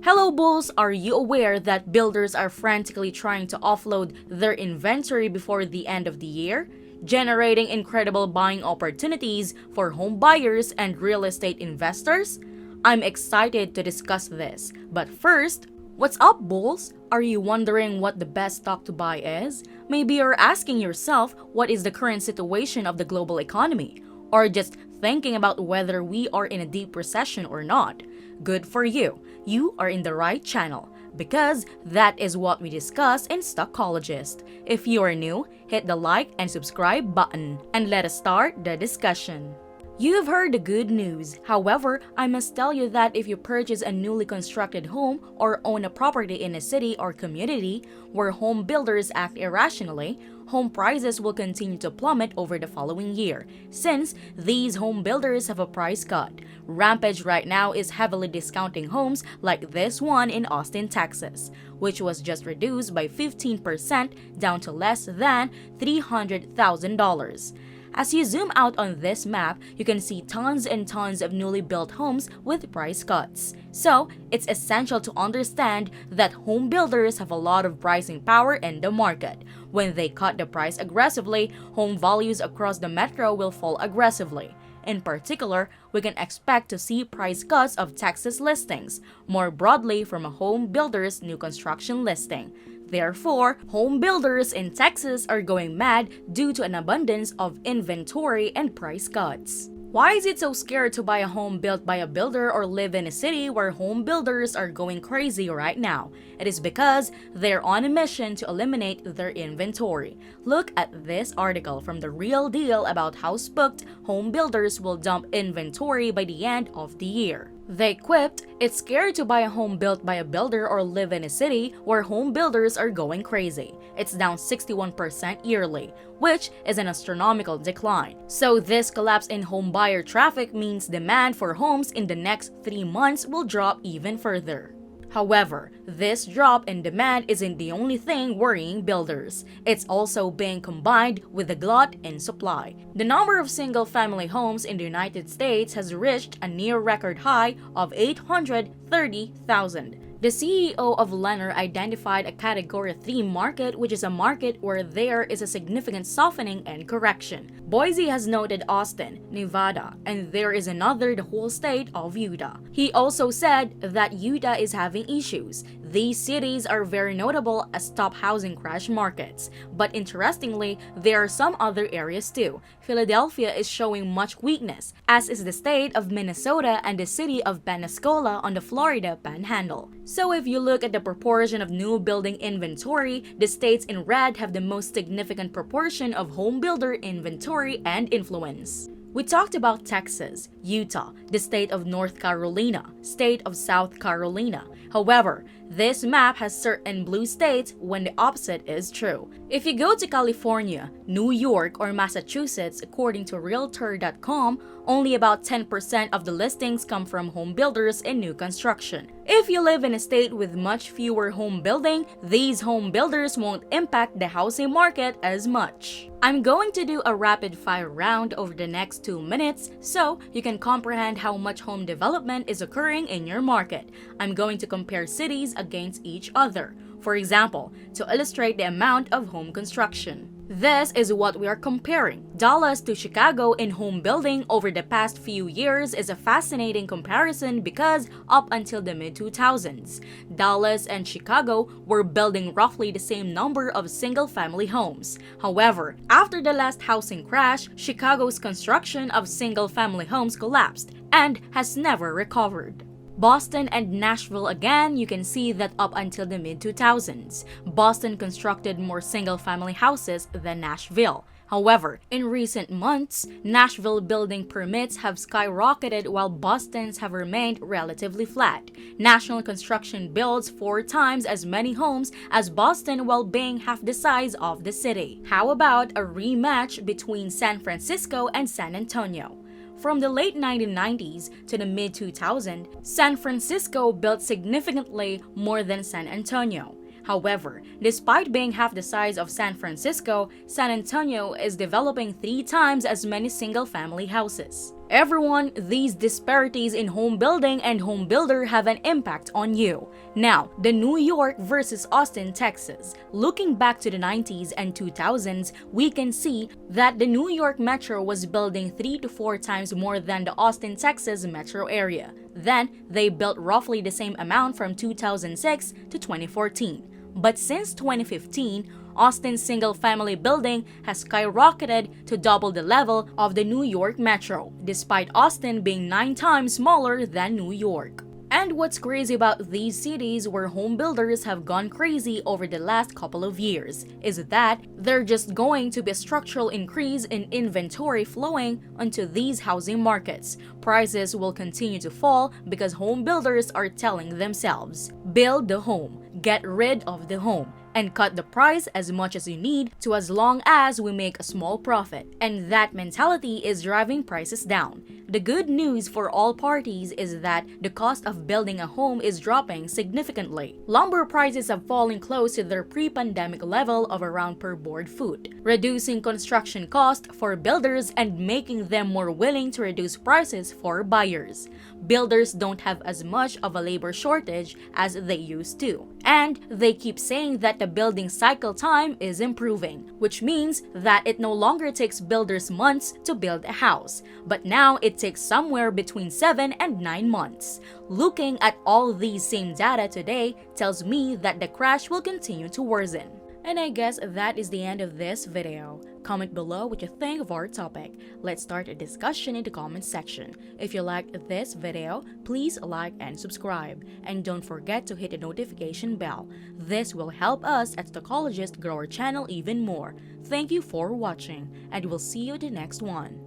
Hello bulls, are you aware that builders are frantically trying to offload their inventory before the end of the year, generating incredible buying opportunities for home buyers and real estate investors? I'm excited to discuss this, but first, what's up bulls? Are you wondering what the best stock to buy is? Maybe you're asking yourself what is the current situation of the global economy, or just thinking about whether we are in a deep recession or not. Good for you. You are in the right channel because that is what we discuss in Stockologist. If you are new, hit the like and subscribe button and let us start the discussion. You've heard the good news. However, I must tell you that if you purchase a newly constructed home or own a property in a city or community where home builders act irrationally, home prices will continue to plummet over the following year, since these home builders have a price cut. Rampage right now is heavily discounting homes like this one in Austin, Texas, which was just reduced by 15% down to less than $300,000. As you zoom out on this map, you can see tons and tons of newly built homes with price cuts. So, it's essential to understand that home builders have a lot of pricing power in the market. When they cut the price aggressively, home values across the metro will fall aggressively. In particular, we can expect to see price cuts of Texas listings, more broadly from a home builder's new construction listing. Therefore, home builders in Texas are going mad due to an abundance of inventory and price cuts. Why is it so scary to buy a home built by a builder or live in a city where home builders are going crazy right now? It is because they're on a mission to eliminate their inventory. Look at this article from The Real Deal about how spooked home builders will dump inventory by the end of the year. They quipped, "It's scary to buy a home built by a builder or live in a city where home builders are going crazy. It's down 61% yearly, which is an astronomical decline. So this collapse in home buyer traffic means demand for homes in the next 3 months will drop even further." However, this drop in demand isn't the only thing worrying builders. It's also being combined with a glut in supply. The number of single-family homes in the United States has reached a near record high of 830,000. The CEO of Lennar identified a Category 3 market, which is a market where there is a significant softening and correction. Boise has noted Austin, Nevada, and there is another, the whole state of Utah. He also said that Utah is having issues. These cities are very notable as top housing crash markets. But interestingly, there are some other areas too. Philadelphia is showing much weakness, as is the state of Minnesota and the city of Pensacola on the Florida Panhandle. So if you look at the proportion of new building inventory, the states in red have the most significant proportion of home builder inventory and influence. We talked about Texas, Utah, the state of North Carolina, state of South Carolina. However, this map has certain blue states when the opposite is true. If you go to California, New York, or Massachusetts, according to Realtor.com, only about 10% of the listings come from home builders in new construction. If you live in a state with much fewer home building, these home builders won't impact the housing market as much. I'm going to do a rapid fire round over the next 2 minutes so you can comprehend how much home development is occurring in your market. I'm going to compare cities against each other. For example, to illustrate the amount of home construction. This is what we are comparing. Dallas to Chicago in home building over the past few years is a fascinating comparison because up until the mid-2000s, Dallas and Chicago were building roughly the same number of single-family homes. However, after the last housing crash, Chicago's construction of single-family homes collapsed and has never recovered. Boston and Nashville again, you can see that up until the mid-2000s, Boston constructed more single-family houses than Nashville. However, in recent months, Nashville building permits have skyrocketed while Boston's have remained relatively flat. National construction builds 4 times as many homes as Boston while being half the size of the city. How about a rematch between San Francisco and San Antonio? From the late 1990s to the mid-2000s, San Francisco built significantly more than San Antonio. However, despite being half the size of San Francisco, San Antonio is developing 3 times as many single-family houses. Everyone, these disparities in home building and home builder have an impact on you. Now, the New York versus Austin, Texas. Looking back to the 90s and 2000s, we can see that the New York metro was building 3 to 4 times more than the Austin, Texas metro area. Then, they built roughly the same amount from 2006 to 2014. But since 2015, Austin's single-family building has skyrocketed to double the level of the New York metro, despite Austin being 9 times smaller than New York. And what's crazy about these cities where home builders have gone crazy over the last couple of years is that there's just going to be a structural increase in inventory flowing onto these housing markets. Prices will continue to fall because home builders are telling themselves, build the home, get rid of the home, and cut the price as much as you need to as long as we make a small profit. And that mentality is driving prices down. The good news for all parties is that the cost of building a home is dropping significantly. Lumber prices have fallen close to their pre-pandemic level of around per board foot, reducing construction costs for builders and making them more willing to reduce prices for buyers. Builders don't have as much of a labor shortage as they used to. And they keep saying that the building cycle time is improving, which means that it no longer takes builders months to build a house, but now it takes somewhere between 7 and 9 months. Looking at all these same data today tells me that the crash will continue to worsen. And I guess that is the end of this video. Comment below what you think of our topic. Let's start a discussion in the comment section. If you liked this video, please like and subscribe. And don't forget to hit the notification bell. This will help us at Stocologist grow our channel even more. Thank you for watching, and we'll see you in the next one.